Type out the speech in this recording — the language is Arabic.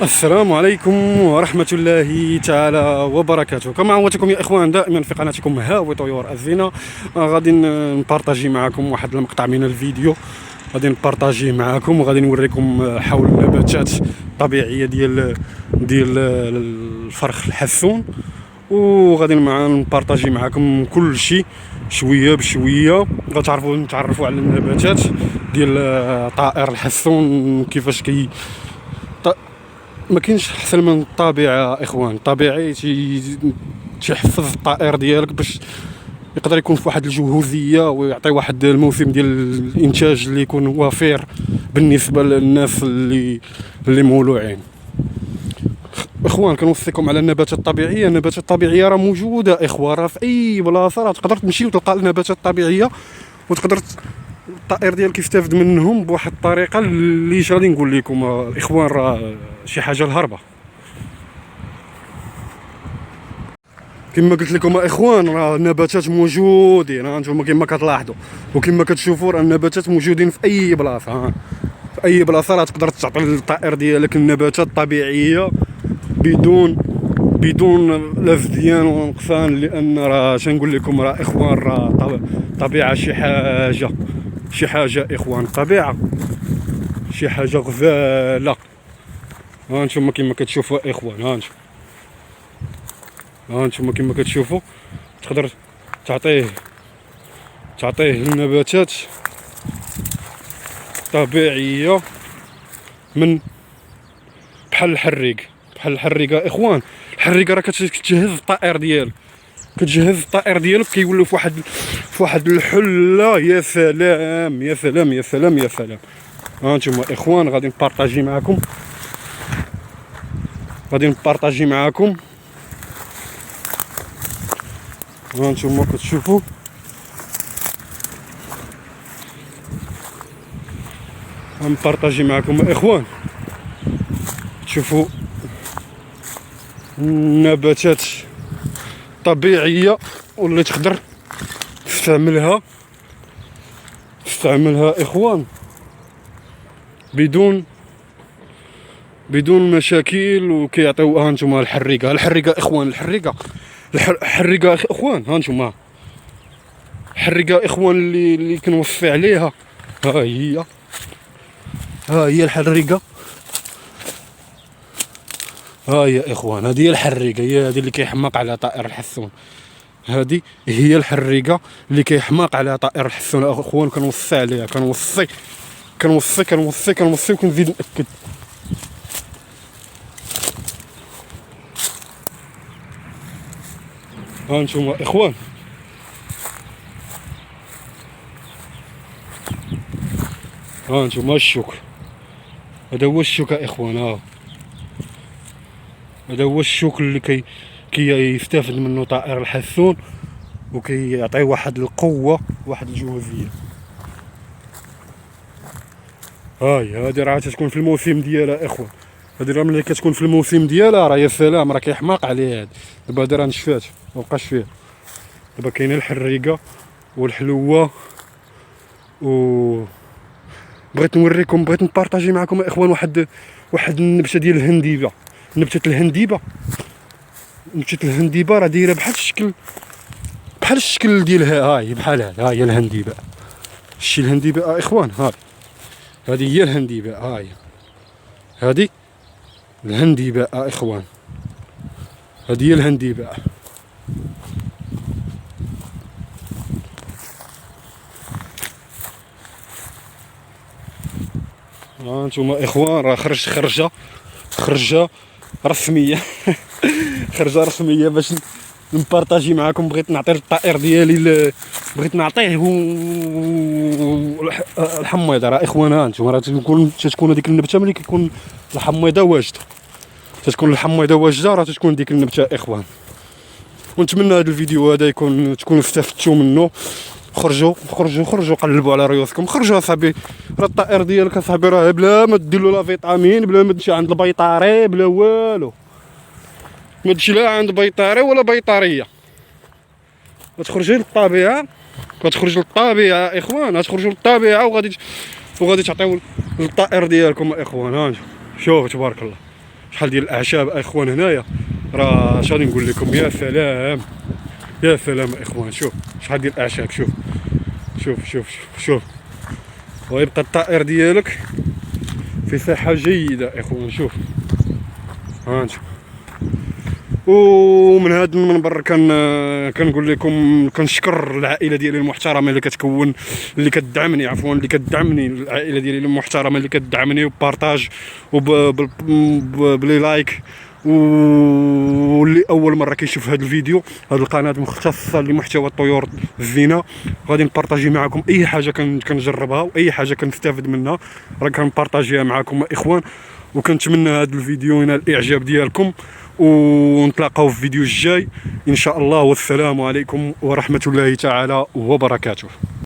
السلام عليكم ورحمة الله تعالى وبركاته. كما عودتكم يا إخوان دائما في قناتكم هاوي طيور الزينة، غادي نبارطاجي معكم واحد المقطع من الفيديو، غادي نبارطاجيه معكم وغادي نوريكم حول النباتات الطبيعية ديال الفرخ الحسون، وغادي نبارطاجي معكم كل شيء شويه بشويه. نتعرفوا على النباتات ديال طائر الحسون كيفاش ما كاينش احسن من الطبيعه اخوان. الطبيعي تيحفظ الطائر ديالك باش يقدر يكون في واحد الجهوزيه ويعطي واحد الموسم ديال الانتاج اللي يكون وفير بالنسبه للناس اللي مولوعين. اخوان كنوصيكم على النباتات الطبيعيه. النباتات الطبيعيه راه موجوده اخوان، راه في اي بلاصه راه تقدر تمشي وتلقى النباتات الطبيعيه، وتقدر الطائر ديالك يستافد منهم بواحد الطريقه اللي غادي نقول لكم الاخوان راه شي حاجه الهربه. كما قلت لكم اخوان راه النباتات موجودين، انتم كما كتلاحظوا وكما كتشوفوا راه النباتات موجودين في اي بلاصه. في اي بلاصه راه تقدر تعطي للطائر ديالك النباتات الطبيعيه بدون لفديان ونقصان، لان راه شنقول لكم راه اخوان راه طبيعه شي حاجه اخوان. الطبيعه شي حاجه غزاله. ها انتم كما كتشوفوا اخوان، ها انتم كما كتشوفوا تقدر تعطيه النباتات طبيعيه من بحال الحريقه اخوان. الحريقه راه كتجهز الطائر ديالك، كيولوا في واحد الحله. يا سلام يا سلام يا سلام يا سلام. ها انتم اخوان غادي نبارطاجي معكم، ها انتم كتشوفوا غنبارطاجي معكم اخوان. تشوفوا نباتات طبيعيه واللي تقدر تستعملها اخوان بدون مشاكل، وكيعطيو. ها انتم الحريقه اخوان، الحريقه اخوان. ها انتم الحريقه اخوان اللي كنوصي عليها. ها هي الحريقه. ها هي اخوان، هذه هي الحريقه، هي هذه اللي كيحماق على طائر الحسون. هذه هي الحريقه اللي كيحماق على طائر الحسون اخوان. كنوصي عليها، كنوصي وكنزيد ناكد. ها انتم اخوان، ها انتم الشوك. هذا هو الشوك اخوان. هذا هو الشوك اللي يستافد منه طائر الحسون وكيعطيه واحد القوه، واحد الجهوزيه. هذه راه تتكون في الموسم ديالها اخوان. هذه راه ملي كتكون في الموسم ديالها راه يا سلام، راه كيحماق عليها. دابا هذه راه نشفات مبقاش فيها. دابا كاينه الحريقه والحلوه. بغيت نبارطاجي معكم اخوان واحد النبته ديال الهنديبه. نبته الهنديبه راه دايره بحال الشكل ديالها. هاي بحال هذا. ها هي الهنديبه. شتي الهنديبه اخوان؟ هذه هي الهنديبه. هذه الهنديبه اخوان، هذه هي الهنديبه. ها انتم اخوان راه خرجه رسميه خرجه رسميه باش نبارطاجي معكم. بغيت نعطي الطائر ديالي بغيت نعطيه الحميضه. راه اخوان ها انتم راه تتكون هذيك النبته ملي كيكون الحميضه واجده، راه تتكون ديك النبته اخوان. ونتمنى هذا الفيديو هذا تكونوا استفدتوا منه. خرجوا قلبوا على ريوسكم. خرجوا اصاحبي، راه الطائر ديالك اصاحبي راه بلا ما دير له لا فيتامين، بلا ما تمشي عند البيطاري، بلا والو. ما تمشي لا عند بيطاري ولا بيطاريه. غتخرجي للطبيعه، اخوان. غتخرجوا للطبيعه وغادي تعطيو للطائر ديالكم اخوان. ها شوف تبارك الله. شحال ديال الاعشاب اخوان هنايا. راه اش غادي نقول لكم، يا سلام يا سلام اخوان. شوف شحال ديال الاعشاب، شوف شوف شوف شوف شوف. ويبقى الطائر ديالك في صحة جيدة اخوان. شوف ها انت. ومن هذا المنبر كنقول لكم كنشكر العائله ديالي المحترمه اللي كتكون، اللي كتدعمني، عفوا اللي كتدعمني، العائله ديالي المحترمه اللي كتدعمني وبارطاج وبلي لايك. واللي اول مره كيشوف هذا الفيديو، هذه القناه مختصه لمحتوى الطيور الزينه، غادي نبارطاجي معكم اي حاجه كنجربها واي حاجه كنستافد منها، راه كنبارطاجيها معكم اخوان. وكنتمنى هذا الفيديو ينال الاعجاب ديالكم، ونتلاقاو في فيديو الجاي ان شاء الله. والسلام عليكم ورحمه الله تعالى وبركاته.